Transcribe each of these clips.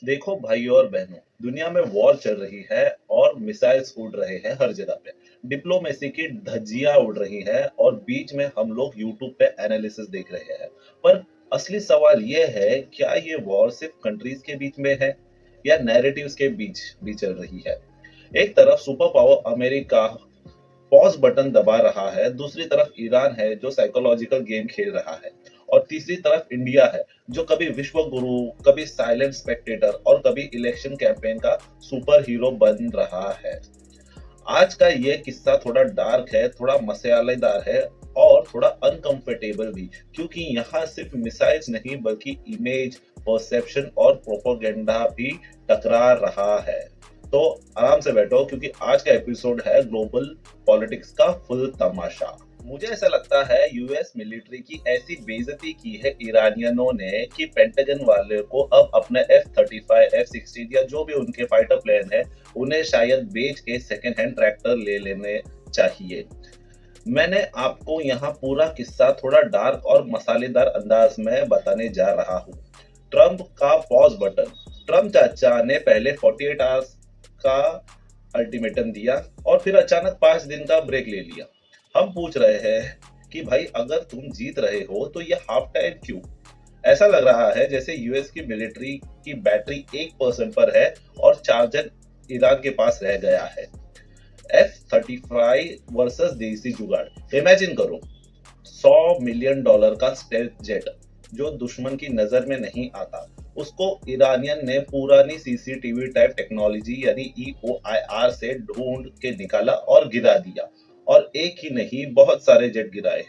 देखो भाइयों और बहनों, दुनिया में वॉर चल रही है और मिसाइल्स उड़ रहे हैं हर जगह पे। डिप्लोमेसी की धज्जियां उड़ रही है और बीच में हम लोग यूट्यूब पे एनालिसिस देख रहे हैं। पर असली सवाल ये है, क्या ये वॉर सिर्फ कंट्रीज के बीच में है या नैरेटिव्स के बीच भी चल रही है? एक तरफ super power America pause button दबा रहा है, दूसरी तरफ ईरान है जो साइकोलॉजिकल गेम खेल रहा है, और तीसरी तरफ इंडिया है जो कभी विश्व गुरु, कभी साइलेंट स्पेक्टेटर और कभी इलेक्शन कैंपेन का सुपर हीरो बन रहा है। आज का ये किस्सा थोड़ा डार्क है, थोड़ा मसालेदार है और थोड़ा अनकंफर्टेबल भी, क्योंकि यहाँ सिर्फ मिसाइल्स नहीं बल्कि इमेज, परसेप्शन और प्रोपेगेंडा भी टकरा रहा है। तो आराम से बैठो, क्योंकि आज का एपिसोड है ग्लोबल पॉलिटिक्स का फुल तमाशा। मुझे ऐसा लगता है यूएस मिलिट्री की ऐसी बेइज्जती की है ईरानियनों ने कि पेंटागन वाले को अब अपने F-35, F-16 या जो भी उनके फाइटर प्लेन है, उन्हें शायद बेच के सेकेंड हैंड ट्रैक्टर ले लेने चाहिए। मैंने आपको यहाँ पूरा किस्सा थोड़ा डार्क और मसालेदार अंदाज में बताने जा रहा हूँ। ट्रंप का पॉज बटन। ट्रंप चाचा ने पहले 48 आवर्स का अल्टीमेटम दिया और फिर अचानक 5 दिन का ब्रेक ले लिया। हम पूछ रहे हैं कि भाई, अगर तुम जीत रहे हो तो ये हाफ टाइम क्यों? ऐसा लग रहा है जैसे यूएस की मिलिट्री की बैटरी 1% पर है और चार्जर ईरान के पास रह गया है। F-35 वर्सेस देसी जुगाड़। इमेजिन करो, $100 मिलियन का स्टेल्थ जेट जो दुश्मन की नजर में नहीं आता, उसको ईरानियन ने पुरानी सीसीटीवी टाइप टेक्नोलॉजी यानी EOIR से ढूंढ के निकाला और गिरा दिया। और एक ही नहीं, बहुत सारे जेट गिराए।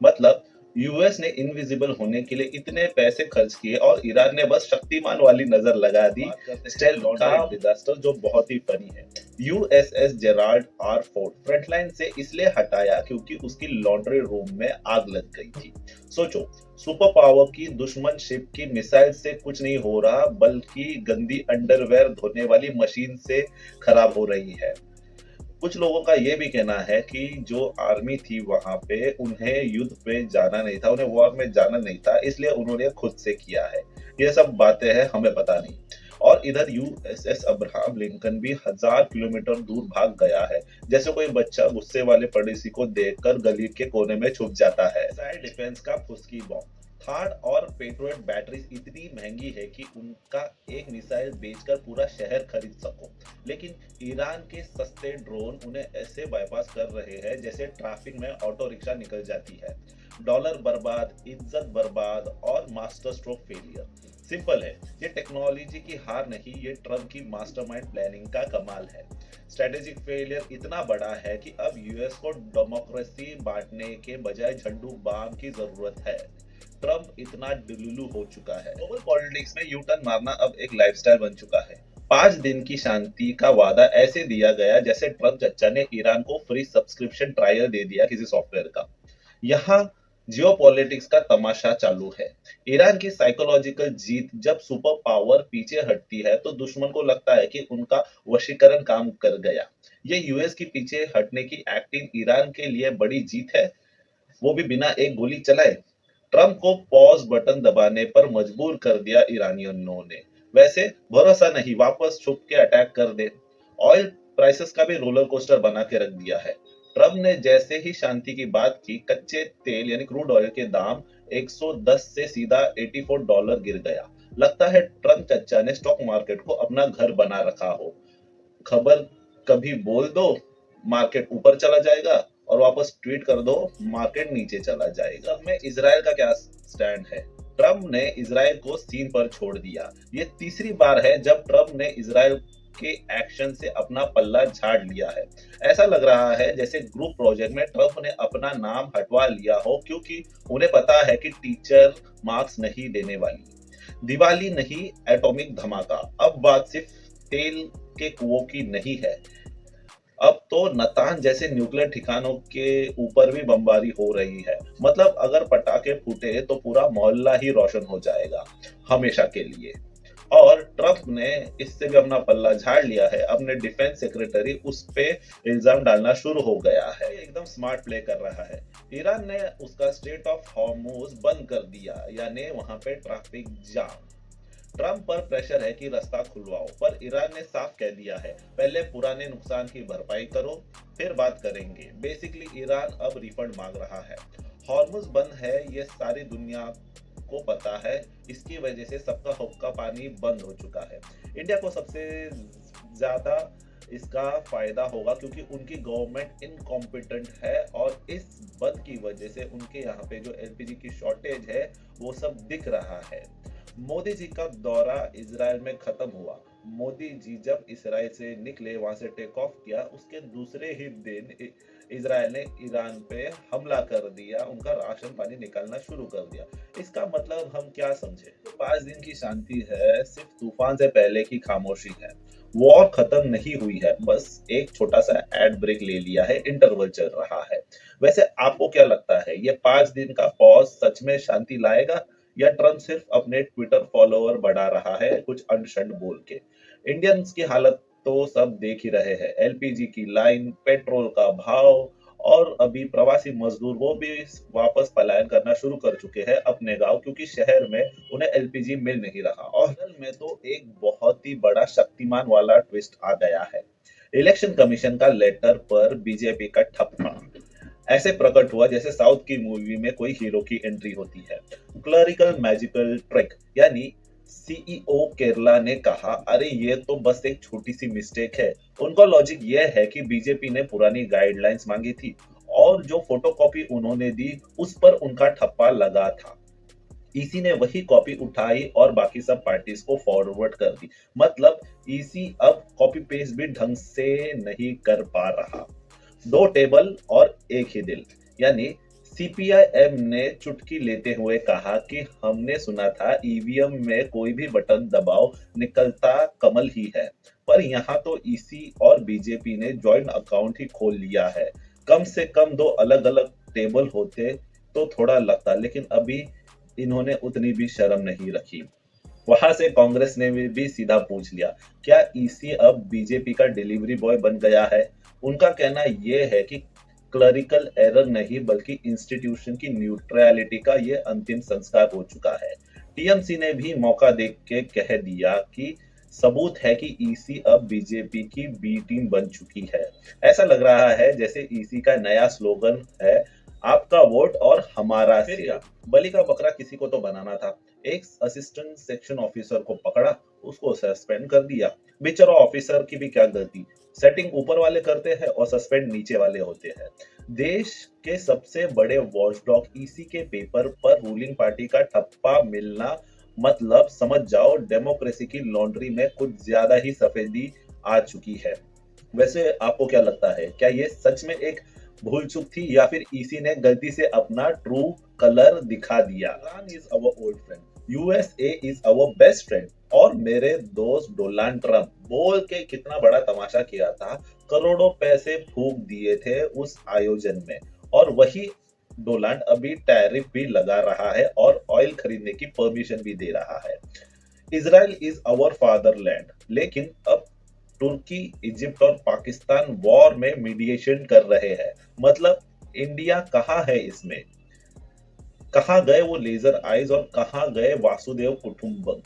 मतलब यूएस ने इनविजिबल होने के लिए इतने पैसे खर्च किए और ईरान ने बस शक्तिमान वाली नजर लगा दी। स्टेल्थ का डिजास्टर जो बहुत ही फनी है। USS Gerald R Ford frontline से इसलिए हटाया क्योंकि उसकी लॉन्ड्री रूम में आग लग गई थी। सोचो, सुपर पावर की दुश्मन शिप की मिसाइल से कुछ नहीं हो रहा, बल्कि गंदी अंडरवेयर धोने वाली मशीन से खराब हो रही है। कुछ लोगों का ये भी कहना है कि जो आर्मी थी वहां पे, उन्हें युद्ध पे जाना नहीं था, उन्हें वॉर में जाना नहीं था, इसलिए उन्होंने खुद से किया है। ये सब बातें हैं, हमें पता नहीं। और इधर यूएसएस अब्राहम लिंकन भी 1000 किलोमीटर दूर भाग गया है, जैसे कोई बच्चा गुस्से वाले पड़ोसी को देखकर गली के कोने में छुप जाता है। साइड डिफेंस का फुसकी बॉम्ब। थार्ड और पेट्रियट बैटरीज इतनी महंगी है कि उनका एक मिसाइल बेचकर पूरा शहर खरीद सको, लेकिन ईरान के सस्ते ड्रोन उन्हें ऐसे बाईपास कर रहे हैं जैसे ट्रैफिक में ऑटो रिक्शा निकल जाती है। डॉलर बर्बाद, इज्जत बर्बाद और मास्टर स्ट्रोक फेलियर। सिंपल है, ये टेक्नोलॉजी की हार नहीं, ये ट्रम्प की मास्टरमाइंड प्लानिंग का कमाल है। स्ट्रेटेजिक फेलियर इतना बड़ा है कि अब यूएस को डेमोक्रेसी बांटने के बजाय झंडू बाम की जरूरत है। ट्रम्प इतना डिलुलु हो चुका है। ग्लोबल पॉलिटिक्स में यू टर्न मारना अब एक लाइफस्टाइल बन चुका है। 5 दिन की शांति का वादा ऐसे दिया गया जैसे ट्रम्प चचा ने ईरान को फ्री सब्सक्रिप्शन ट्रायल दे दिया किसी सॉफ्टवेयर का। यहाँ जियोपॉलिटिक्स का तमाशा चालू है। ईरान की साइकोलॉजिकल जीत। जब सुपर पावर पीछे हटती है तो दुश्मन को लगता है कि उनका वशीकरण काम कर गया। ये यूएस की पीछे हटने की एक्टिंग ईरान के लिए बड़ी जीत है, वो भी बिना एक गोली चलाए। ट्रंप को पॉज बटन दबाने पर मजबूर कर दिया ईरानियों ने। वैसे भरोसा नहीं, वापस छुप के अटैक कर दे। ऑयल प्राइसेस का भी रोलर कोस्टर बना के रख दिया है। ट्रंप ने जैसे ही शांति की बात की, कच्चे तेल यानी क्रूड ऑयल के दाम 110 से सीधा $84 गिर गया। लगता है ट्रंप चचा ने स्टॉक मार्केट को अपना घर बना रखा हो। खबर कभी बोल दो, मार्केट ऊपर चला जाएगा, और वापस ट्वीट कर दो, मार्केट नीचे चला जाएगा। सब में इजराइल का क्या स्टैंड है? ट्रम्प ने इजराइल को सीन पर छोड़ दिया। ये तीसरी बार है जब ट्रम्प ने इजराइल के एक्शन से अपना पल्ला झाड़ लिया है। ऐसा लग रहा है जैसे ग्रुप प्रोजेक्ट में ट्रम्प ने अपना नाम हटवा लिया हो, क्योंकि उन्हें पता है कि टीचर मार्क्स नहीं देने वाली। दिवाली नहीं, एटॉमिक धमाका। अब बात सिर्फ तेल के कुओं की नहीं है, अब तो नतान जैसे न्यूक्लियर ठिकानों के ऊपर भी बमबारी हो रही है। मतलब अगर पटाखे फूटे तो पूरा मोहल्ला ही रोशन हो जाएगा, हमेशा के लिए। और ट्रंप ने इससे भी अपना पल्ला झाड़ लिया है। अपने डिफेंस सेक्रेटरी उस पे इल्जाम डालना शुरू हो गया है। एकदम स्मार्ट प्ले कर रहा है। ईरान ने उसका स्ट्रेट ऑफ हॉर्मुज बंद कर दिया, यानी वहां पे ट्रैफिक जाम। ट्रंप पर प्रेशर है कि रास्ता खुलवाओ, पर ईरान ने साफ कह दिया है पहले पुराने नुकसान की भरपाई करो, फिर बात करेंगे। बेसिकली ईरान अब रिफंड मांग रहा है। हॉर्मुज बंद है, ये सारी दुनिया को पता है। इसकी वजह से सबका हुक्का पानी बंद हो चुका है। इंडिया को सबसे ज्यादा इसका फायदा होगा क्योंकि उनकी गवर्नमेंट इनकॉम्पिटेंट है और इस बंद की वजह से उनके यहाँ पे जो एलपीजी की शॉर्टेज है वो सब दिख रहा है। मोदी जी का दौरा इजराइल में खत्म हुआ। मोदी जी जब इसराइल से निकले, वहां से टेक ऑफ किया, उसके दूसरे ही दिन इजराइल ने ईरान पे हमला कर दिया, उनका राशन पानी निकालना शुरू कर दिया। इसका मतलब हम क्या समझे? 5 दिन की शांति है, सिर्फ तूफान से पहले की खामोशी है। वॉर खत्म नहीं हुई है, बस एक छोटा सा एड ब्रेक ले लिया है, इंटरवल चल रहा है। वैसे आपको क्या लगता है, ये 5 दिन का पॉज सच में शांति लाएगा या ट्रम्प सिर्फ अपने ट्विटर फॉलोअर बढ़ा रहा है कुछ अंशंड बोल के? इंडियंस की हालत तो सब देख ही रहे हैं, एलपीजी की लाइन, पेट्रोल का भाव, और अभी प्रवासी मजदूर वो भी वापस पलायन करना शुरू कर चुके हैं अपने गांव, क्योंकि शहर में उन्हें एलपीजी मिल नहीं रहा। और हाल में तो एक बहुत ही बड़ा शक्तिमान वाला ट्विस्ट आ गया है। इलेक्शन कमीशन का लेटर पर बीजेपी का ठप्पा ऐसे प्रकट हुआ जैसे साउथ की मूवी में कोई हीरो की एंट्री होती है। क्लरिकल मैजिकल ट्रिक, यानी सीईओ केरला ने कहा, अरे ये तो बस एक छोटी सी मिस्टेक है। उनका लॉजिक यह है कि बीजेपी ने पुरानी गाइडलाइंस मांगी थी और जो फोटोकॉपी उन्होंने दी उस पर उनका ठप्पा लगा था। ईसी ने वही कॉपी उठाई और बाकी सब पार्टीज को फॉरवर्ड कर दी। मतलब ईसी अब कॉपी पेस्ट भी ढंग से नहीं कर पा रहा। दो टेबल और एक ही दिल, यानी सीपीआईएम ने चुटकी लेते हुए कहा कि हमने सुना था ईवीएम में कोई भी बटन दबाओ निकलता कमल ही है, पर यहाँ तो ईसी और बीजेपी ने जॉइंट अकाउंट ही खोल लिया है। कम से कम दो अलग अलग टेबल होते तो थोड़ा लगता, लेकिन अभी इन्होंने उतनी भी शर्म नहीं रखी। वहां से कांग्रेस ने भी सीधा पूछ लिया, क्या ईसी अब बीजेपी का डिलीवरी बॉय बन गया है? उनका कहना यह है कि क्लरिकल एरर नहीं बल्कि इंस्टीट्यूशन की न्यूट्रलिटी का ये अंतिम संस्कार हो चुका है। टीएमसी ने भी मौका देख के कह दिया कि सबूत है कि ईसी अब बीजेपी की बी टीम बन चुकी है। ऐसा लग रहा है जैसे ईसी का नया स्लोगन है, आपका वोट और हमारा सिर। बलि का बकरा किसी को तो बनाना था। एक असिस्टेंट सेक्शन ऑफिसर को पकड़ा, उसको सस्पेंड कर दिया। बेचारा ऑफिसर की भी क्या गलती, सेटिंग ऊपर वाले करते हैं और सस्पेंड नीचे वाले होते हैं। देश के सबसे बड़े वॉचडॉग ईसी के पेपर पर रूलिंग पार्टी का ठप्पा मिलना, मतलब समझ जाओ डेमोक्रेसी की लॉन्ड्री में कुछ ज्यादा ही सफेदी आ चुकी है। वैसे आपको क्या लगता है, क्या ये सच में एक भूल चूक थी या फिर ईसी ने गलती से अपना ट्रू कलर दिखा दिया? Iran is our old friend, USA is our best friend, और मेरे दोस्त डोनाल्ड ट्रंप बोल के कितना बड़ा तमाशा किया था। करोड़ों पैसे फूंक दिए थे उस आयोजन में, और वही डोनाल्ड अभी टैरिफ भी लगा रहा है और ऑयल खरीदने की परमिशन भी दे रहा है। इजराइल इज अवर फादरलैंड, लेकिन अब तुर्की, इजिप्ट और पाकिस्तान वॉर में मीडिएशन कर रहे हैं। मतलब इंडिया कहाँ है इसमें? कहाँ गए वो लेजर आइज और कहाँ गए वासुदेव कुटुंबकम?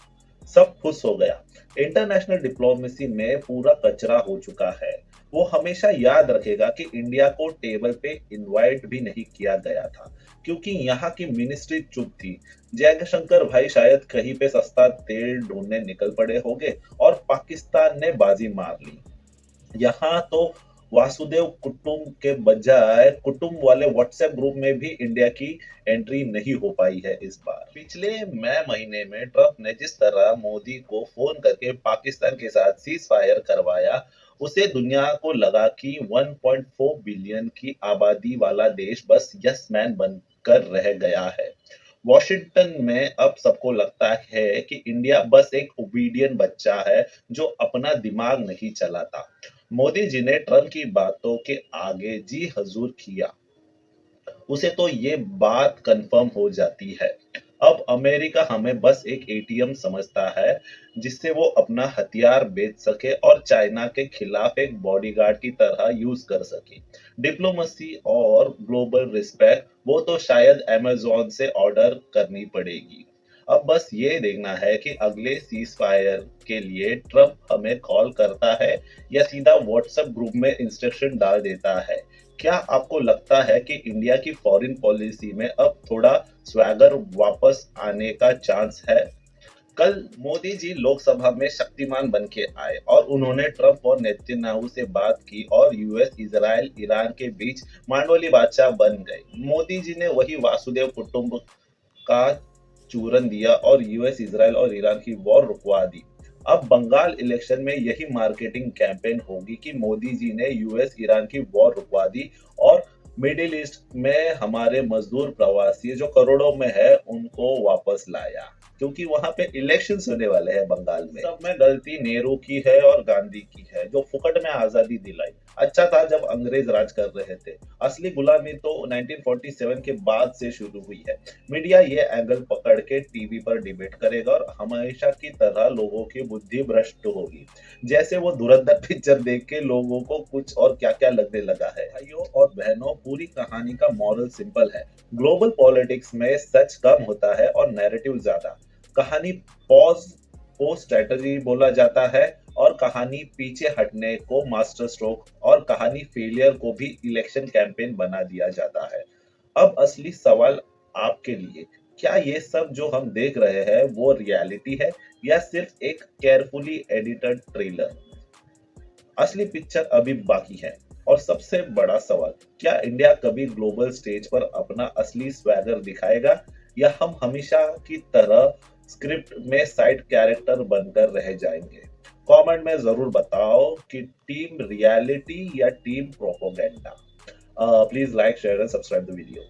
सब खुश हो गया। इंटरनेशनल डिप्लोमेसी में पूरा कचरा हो चुका है। वो हमेशा याद रखेगा कि इंडिया को टेबल पे इनवाइट भी नहीं किया गया था क्योंकि यहाँ की मिनिस्ट्री चुप थी। जयशंकर भाई शायद कहीं पे सस्ता तेल ढूंढने निकल पड़े होंगे और पाकिस्तान ने बाजी मार ली। यहाँ तो वासुदेव कुटुंब के बजाय कुटुंब वाले व्हाट्सएप ग्रुप में भी इंडिया की एंट्री नहीं हो पाई है इस बार। पिछले मई महीने में ट्रंप ने जिस तरह मोदी को फोन करके पाकिस्तान के साथ सीज फायर करवाया, उसे दुनिया को लगा कि 1.4 बिलियन की आबादी वाला देश बस यस मैन बनकर रह गया है। वॉशिंगटन में अब सबको लगता है कि इंडिया बस एक ओबीडियंट बच्चा है जो अपना दिमाग नहीं चलाता। मोदी जी ने ट्रंप की बातों के आगे जी हजूर किया, उसे तो ये बात कंफर्म हो जाती है। अब अमेरिका हमें बस एक एटीएम समझता है जिससे वो अपना हथियार बेच सके और चाइना के खिलाफ एक बॉडीगार्ड की तरह यूज कर सके। डिप्लोमेसी और ग्लोबल रिस्पेक्ट वो तो शायद अमेज़न से ऑर्डर करनी पड़ेगी। अब बस ये देखना है कि अगले सीज फायर के लिए ट्रम्प हमें कॉल करता है या सीधा व्हाट्सएप ग्रुप में इंस्ट्रक्शन डाल देता है। क्या आपको लगता है कि इंडिया की फॉरेन पॉलिसी में अब थोड़ा स्वैगर वापस आने का चांस है? कल मोदी जी लोकसभा में शक्तिमान बन के आए और उन्होंने ट्रंप और नेतन्याहू से बात की और यूएस, इजराइल, ईरान के बीच मांडोली बादशाह बन गए। मोदी जी ने वही वासुदेव कुटुंब का चूरन दिया और यूएस, इजराइल और ईरान की वॉर रुकवा दी। अब बंगाल इलेक्शन में यही मार्केटिंग कैंपेन होगी कि मोदी जी ने यूएस, ईरान की वॉर रुकवा दी और मिडिल ईस्ट में हमारे मजदूर प्रवासी जो करोड़ों में है उनको वापस लाया, क्योंकि वहां पे इलेक्शंस होने वाले हैं बंगाल में। सब में गलती नेहरू की है और गांधी की है जो फुकट में आजादी दिलाई। अच्छा था जब अंग्रेज राज कर रहे थे, असली गुलामी तो 1947 के बाद से शुरू हुई है। मीडिया ये एंगल पकड़ के टीवी पर डिबेट करेगा और हमेशा की तरह लोगों की बुद्धि भ्रष्ट होगी। जैसे वो धुरंधर पिक्चर देख के लोगों को कुछ और क्या क्या लगने लगा है। भाइयों और बहनों, पूरी कहानी का मॉरल सिंपल है। ग्लोबल पॉलिटिक्स में सच कम होता है और नैरेटिव ज्यादा। कहानी पॉज को स्ट्रेटजी बोला जाता है और कहानी पीछे हटने को मास्टर स्ट्रोक और कहानी फेलियर को भी इलेक्शन कैंपेन बना दिया जाता है। अब असली सवाल आपके लिए, क्या ये सब जो हम देख रहे हैं वो रियलिटी है या सिर्फ एक केयरफुली एडिटेड ट्रेलर? असली पिक्चर अभी बाकी है। और सबसे बड़ा सवाल, क्या इंडिया कभी ग्लोबल स्टेज पर अपना असली स्वैगर दिखाएगा या हम हमेशा की तरह स्क्रिप्ट में साइड कैरेक्टर बनकर रह जाएंगे? कमेंट में जरूर बताओ कि टीम रियलिटी या team propaganda. Please like, share and subscribe the video.